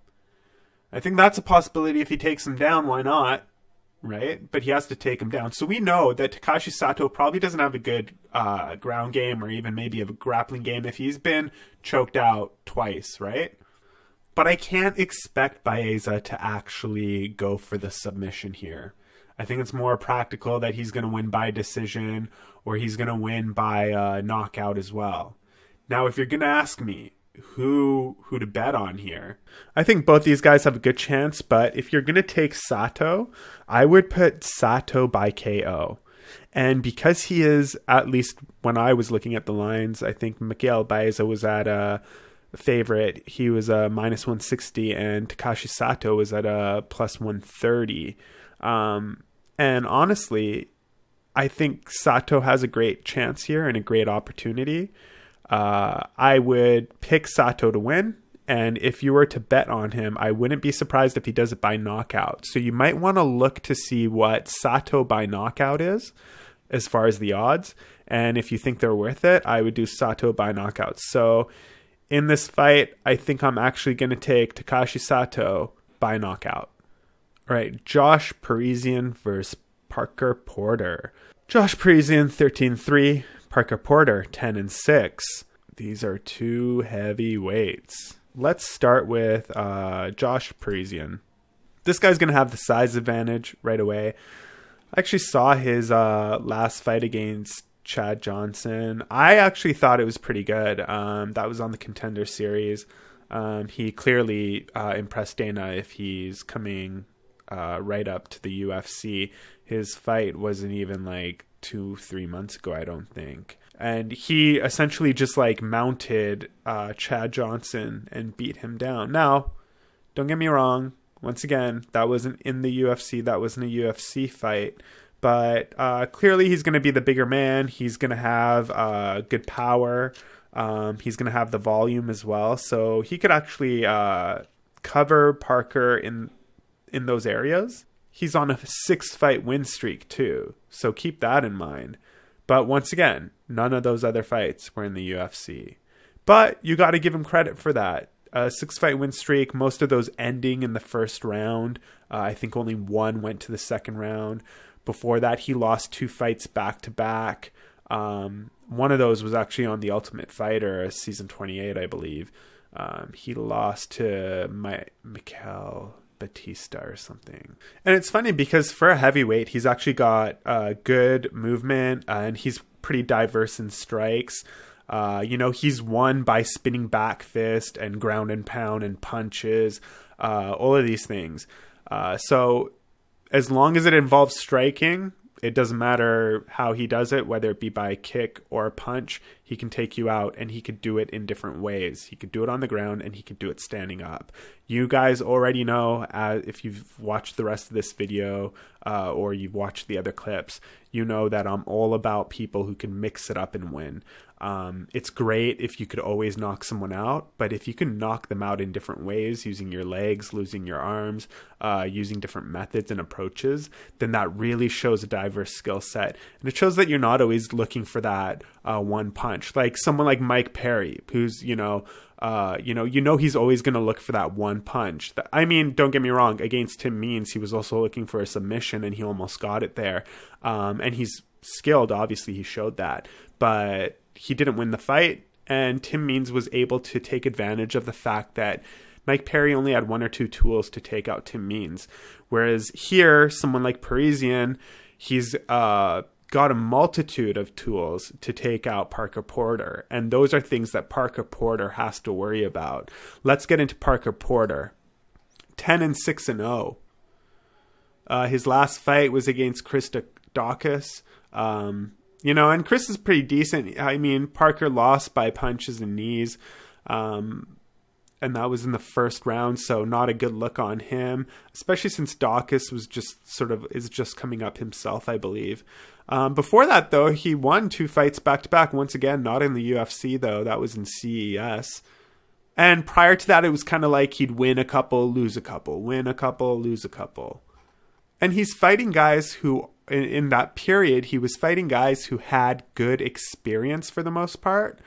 I think that's a possibility. If he takes him down, why not? Right? But he has to take him down. So we know that Takashi Sato probably doesn't have a good ground game or even maybe a grappling game if he's been choked out twice, right? But I can't expect Baeza to actually go for the submission here. I think it's more practical that he's going to win by decision or he's going to win by knockout as well. Now, if you're going to ask me who to bet on here, I think both these guys have a good chance, but if you're going to take Sato, I would put Sato by KO. And because he is, at least when I was looking at the lines, I think Miguel Baeza was at a favorite. He was a minus 160 and Takashi Sato was at a plus 130. And honestly, I think Sato has a great chance here and a great opportunity. I would pick Sato to win, and if you were to bet on him, I wouldn't be surprised if he does it by knockout. So you might want to look to see what Sato by knockout is as far as the odds, and if you think they're worth it, I would do Sato by knockout. So in this fight, I think I'm actually going to take Takashi Sato by knockout. All right, Josh Parisian versus Parker Porter. Josh Parisian 13-3. Parker Porter, 10-6. These are 2 heavyweights. Let's start with Josh Parisian. This guy's going to have the size advantage right away. I actually saw his last fight against Chad Johnson. I actually thought it was pretty good. That was on the Contender Series. He clearly impressed Dana if he's coming right up to the UFC. His fight wasn't even like 2-3 months ago, I don't think. And he essentially just like mounted Chad Johnson and beat him down. Now, don't get me wrong. Once again, that wasn't in the UFC. That wasn't a UFC fight. But clearly he's going to be the bigger man. He's going to have good power. He's going to have the volume as well. So he could actually cover Parker in those areas. He's on a 6-fight win streak too, so keep that in mind. But once again, none of those other fights were in the UFC. But you got to give him credit for that. A 6-fight win streak, most of those ending in the first round. I think only one went to the second round. Before that, he lost 2 fights back-to-back. One of those was actually on The Ultimate Fighter, season 28, I believe. He lost to Miguel Batista or something. And it's funny because for a heavyweight, he's actually got good movement and he's pretty diverse in strikes. He's won by spinning back fist and ground and pound and punches, all of these things. So as long as it involves striking, it doesn't matter how he does it, whether it be by a kick or a punch, he can take you out and he could do it in different ways. He could do it on the ground and he could do it standing up. You guys already know, if you've watched the rest of this video or you've watched the other clips, you know that I'm all about people who can mix it up and win. It's great if you could always knock someone out, but if you can knock them out in different ways, using your legs, losing your arms, using different methods and approaches, then that really shows a diverse skill set. And it shows that you're not always looking for that one punch. Like someone like Mike Perry, who's, he's always going to look for that one punch. Don't get me wrong, against Tim Means, he was also looking for a submission and he almost got it there. And he's skilled, obviously he showed that, but he didn't win the fight, and Tim Means was able to take advantage of the fact that Mike Perry only had 1 or 2 tools to take out Tim Means. Whereas here, someone like Parisian, he's got a multitude of tools to take out Parker Porter, and those are things that Parker Porter has to worry about. Let's get into Parker Porter. 10-6-0. His last fight was against Krista Dawkins. And Chris is pretty decent. I mean, Parker lost by punches and knees. And that was in the first round, so not a good look on him, especially since Dawkins is just coming up himself, I believe. Before that, though, he won 2 fights back-to-back. Once again, not in the UFC, though. That was in CES. And prior to that, it was kind of like he'd win a couple, lose a couple, win a couple, lose a couple. And he's fighting guys who, in that period, he was fighting guys who had good experience for the most part,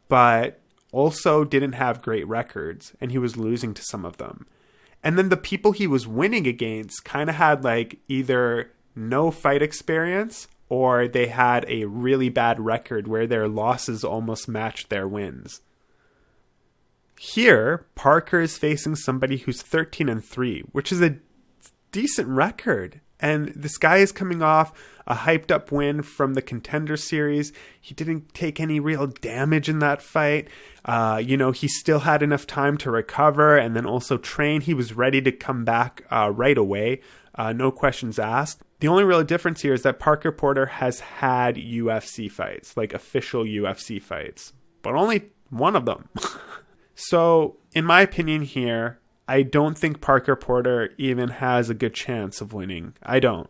but also didn't have great records, and he was losing to some of them. And then the people he was winning against kind of had like either no fight experience or they had a really bad record where their losses almost matched their wins. Here, Parker is facing somebody who's 13-3, which is a decent record. And this guy is coming off a hyped up win from the Contender Series. He didn't take any real damage in that fight. He still had enough time to recover and then also train. He was ready to come back right away. No questions asked. The only real difference here is that Parker Porter has had UFC fights, like official UFC fights, but only one of them. So, in my opinion here, I don't think Parker Porter even has a good chance of winning. I don't.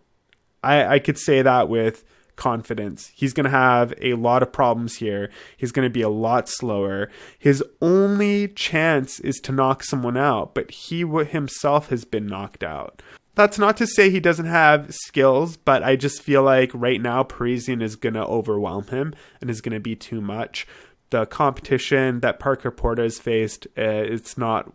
I could say that with confidence. He's going to have a lot of problems here. He's going to be a lot slower. His only chance is to knock someone out, but he himself has been knocked out. That's not to say he doesn't have skills, but I just feel like right now Parisian is going to overwhelm him and is going to be too much. The competition that Parker Porter has faced, it's not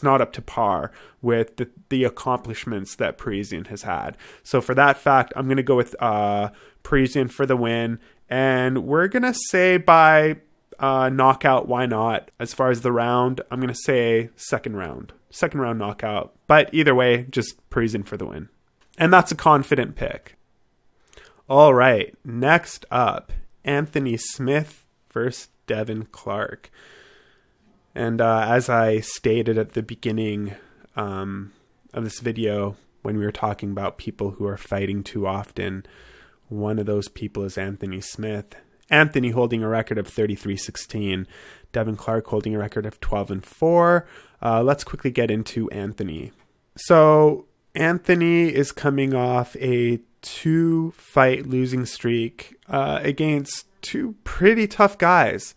up to par with the accomplishments that Parisian has had. So for that fact, I'm going to go with Parisian for the win. And we're going to say by knockout, why not? As far as the round, I'm going to say second round knockout. But either way, just Parisian for the win. And that's a confident pick. All right, next up, Anthony Smith versus Devin Clark. And as I stated at the beginning of this video, when we were talking about people who are fighting too often, one of those people is Anthony Smith. Anthony holding a record of 33-16. Devin Clark holding a record of 12-4. Let's quickly get into Anthony. So Anthony is coming off a 2-fight losing streak against 2 pretty tough guys.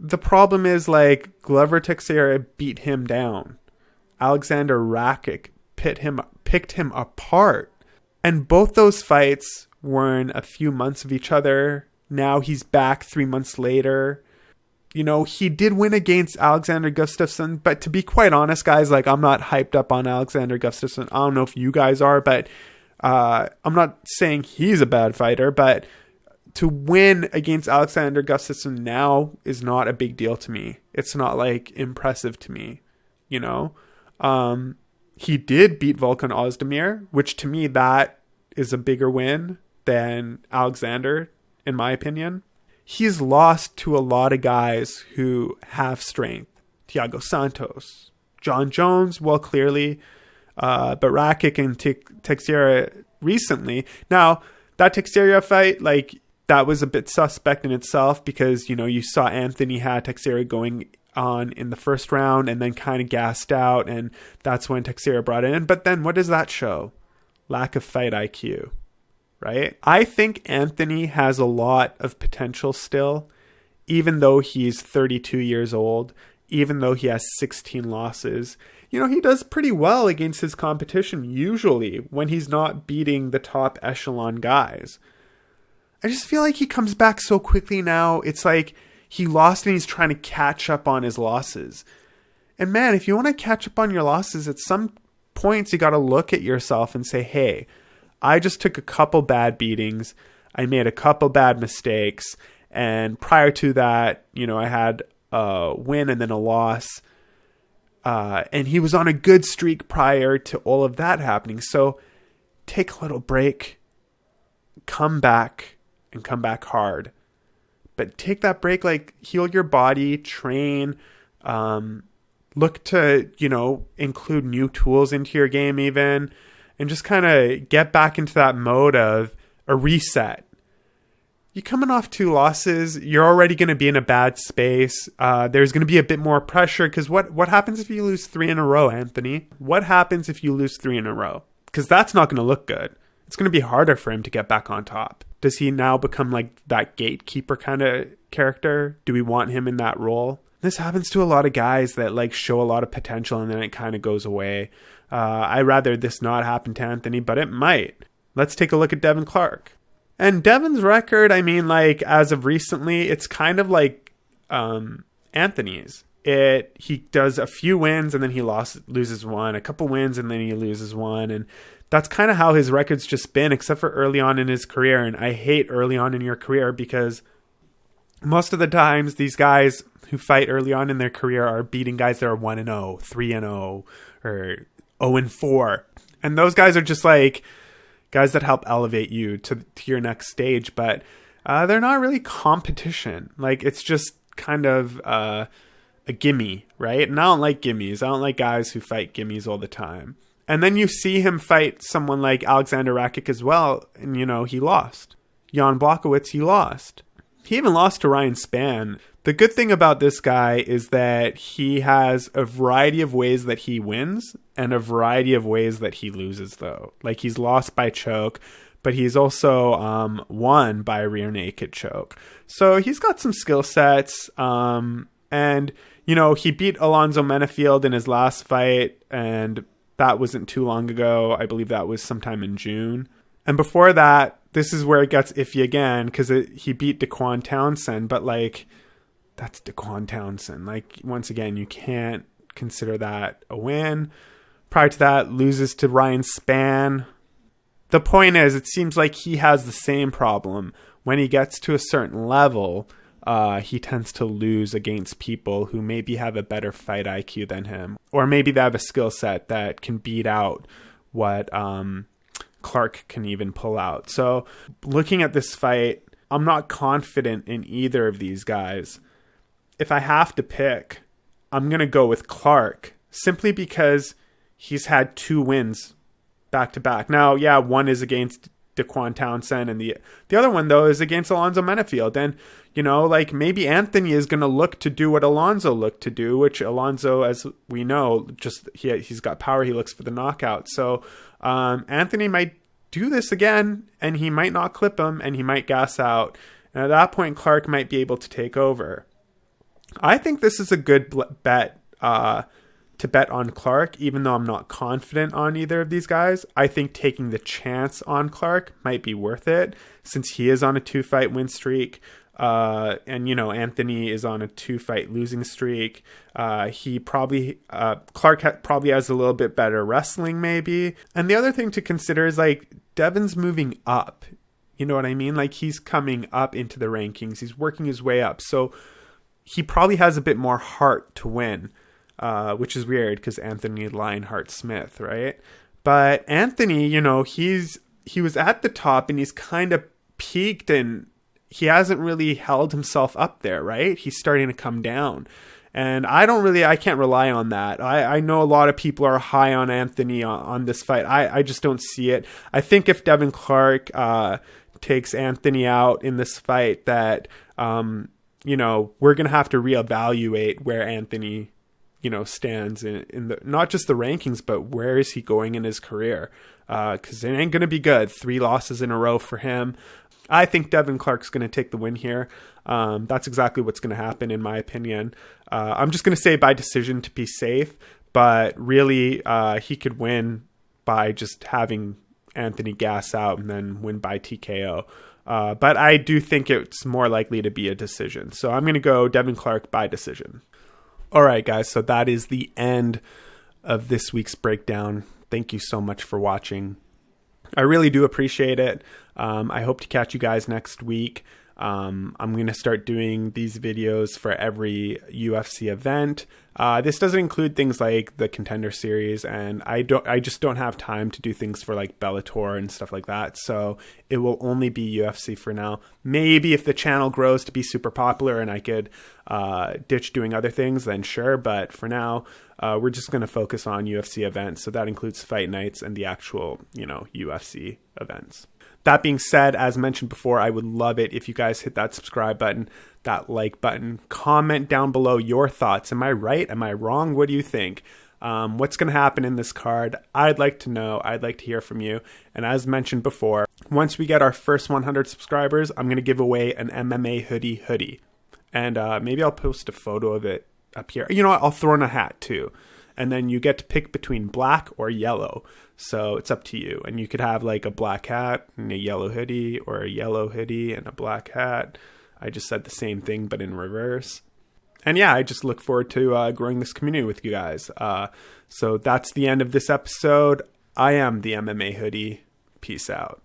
The problem is, like, Glover Teixeira beat him down. Alexander Rakic picked him apart. And both those fights were in a few months of each other. Now he's back 3 months later. He did win against Alexander Gustafsson, but to be quite honest, guys, like, I'm not hyped up on Alexander Gustafsson. I don't know if you guys are, but I'm not saying he's a bad fighter, but to win against Alexander Gustafsson now is not a big deal to me. It's not like impressive to me, He did beat Volkan Ozdemir, which to me that is a bigger win than Alexander, in my opinion. He's lost to a lot of guys who have strength. Thiago Santos, John Jones, well, clearly, but Rakic and Teixeira recently. Now, that Teixeira fight, like, that was a bit suspect in itself because, you saw Anthony had Teixeira going on in the first round and then kind of gassed out, and that's when Teixeira brought it in. But then what does that show? Lack of fight IQ, right? I think Anthony has a lot of potential still, even though he's 32 years old, even though he has 16 losses. He does pretty well against his competition usually when he's not beating the top echelon guys. I just feel like he comes back so quickly now. It's like he lost and he's trying to catch up on his losses. And man, if you want to catch up on your losses, at some points you got to look at yourself and say, hey, I just took a couple bad beatings. I made a couple bad mistakes. And prior to that, I had a win and then a loss. And he was on a good streak prior to all of that happening. So take a little break, come back, and come back hard. But take that break, like, heal your body, train, look to, include new tools into your game even, and just kind of get back into that mode of a reset. you're coming off 2 losses. You're already going to be in a bad space. There's going to be a bit more pressure because what happens if you lose 3 in a row, Anthony? What happens if you lose 3 in a row? Because that's not going to look good. It's going to be harder for him to get back on top. Does he now become like that gatekeeper kind of character? Do we want him in that role? This happens to a lot of guys that like show a lot of potential and then it kind of goes away. I'd rather this not happen to Anthony, but it might. Let's take a look at Devin Clark. And Devin's record, I mean, like as of recently, it's kind of like Anthony's. He does a few wins and then he loses one, a couple wins and then he loses one, and that's kind of how his record's just been, except for early on in his career. And I hate early on in your career because most of the times these guys who fight early on in their career are beating guys that are 1-0, 3-0, or 0-4. And those guys are just like guys that help elevate you to your next stage, but they're not really competition. Like, it's just kind of a gimme, right? And I don't like gimmies. I don't like guys who fight gimmies all the time. And then you see him fight someone like Alexander Rakic as well, and, you know, he lost. Jan Blachowicz, he lost. He even lost to Ryan Spann. The good thing about this guy is that he has a variety of ways that he wins and a variety of ways that he loses, though. Like, he's lost by choke, but he's also won by rear naked choke. So he's got some skill sets. And, you know, he beat Alonzo Menefield in his last fight, and that wasn't too long ago. I believe that was sometime in June. And before that, this is where it gets iffy again, because he beat Daquan Townsend, but like, that's Daquan Townsend. Like, once again, you can't consider that a win. Prior to that, loses to Ryan Spann. The point is, it seems like he has the same problem. When he gets to a certain level, he tends to lose against people who maybe have a better fight IQ than him. Or maybe they have a skill set that can beat out what Clark can even pull out. So looking at this fight, I'm not confident in either of these guys. If I have to pick, I'm going to go with Clark, simply because he's had 2 wins back to back. Now, yeah, one is against Daquan Townsend, and the other one, though, is against Alonzo Menefield. And, you know, like, maybe Anthony is going to look to do what Alonzo looked to do, which Alonzo, as we know, just he's got power. He looks for the knockout. So Anthony might do this again, and he might not clip him, and he might gas out. And at that point, Clark might be able to take over. I think this is a good bet to bet on Clark, even though I'm not confident on either of these guys. I think taking the chance on Clark might be worth it, since he is on a 2-fight win streak. And, you know, Anthony is on a 2-fight losing streak. Clark probably has a little bit better wrestling, maybe. And the other thing to consider is, like, Devin's moving up. You know what I mean? Like, he's coming up into the rankings. He's working his way up. So he probably has a bit more heart to win, which is weird because Anthony Lionheart Smith, right? But Anthony, you know, he was at the top and he's kind of peaked, and he hasn't really held himself up there, right? He's starting to come down. And I can't rely on that. I know a lot of people are high on Anthony on this fight. I just don't see it. I think if Devin Clark takes Anthony out in this fight, that, you know, we're going to have to reevaluate where Anthony, you know, stands in the, not just the rankings, but where is he going in his career? Because it ain't going to be good. 3 losses in a row for him. I think Devin Clark's going to take the win here. That's exactly what's going to happen, in my opinion. I'm just going to say by decision to be safe, but really he could win by just having Anthony gas out and then win by TKO. But I do think it's more likely to be a decision. So I'm going to go Devin Clark by decision. All right, guys. So that is the end of this week's breakdown. Thank you so much for watching. I really do appreciate it. I hope to catch you guys next week. I'm going to start doing these videos for every UFC event. This doesn't include things like the Contender Series, and I just don't have time to do things for like Bellator and stuff like that. So it will only be UFC for now. Maybe if the channel grows to be super popular and I could ditch doing other things, then sure. But for now, we're just going to focus on UFC events. So that includes fight nights and the actual, UFC events. That being said, as mentioned before, I would love it if you guys hit that subscribe button, that like button, comment down below your thoughts. Am I right? Am I wrong? What do you think? What's going to happen in this card? I'd like to know. I'd like to hear from you. And as mentioned before, once we get our first 100 subscribers, I'm going to give away an MMA hoodie. And maybe I'll post a photo of it up here. You know what? I'll throw in a hat too. And then you get to pick between black or yellow. So it's up to you. And you could have like a black hat and a yellow hoodie, or a yellow hoodie and a black hat. I just said the same thing, but in reverse. And yeah, I just look forward to growing this community with you guys. So that's the end of this episode. I am the MMA Hoodie. Peace out.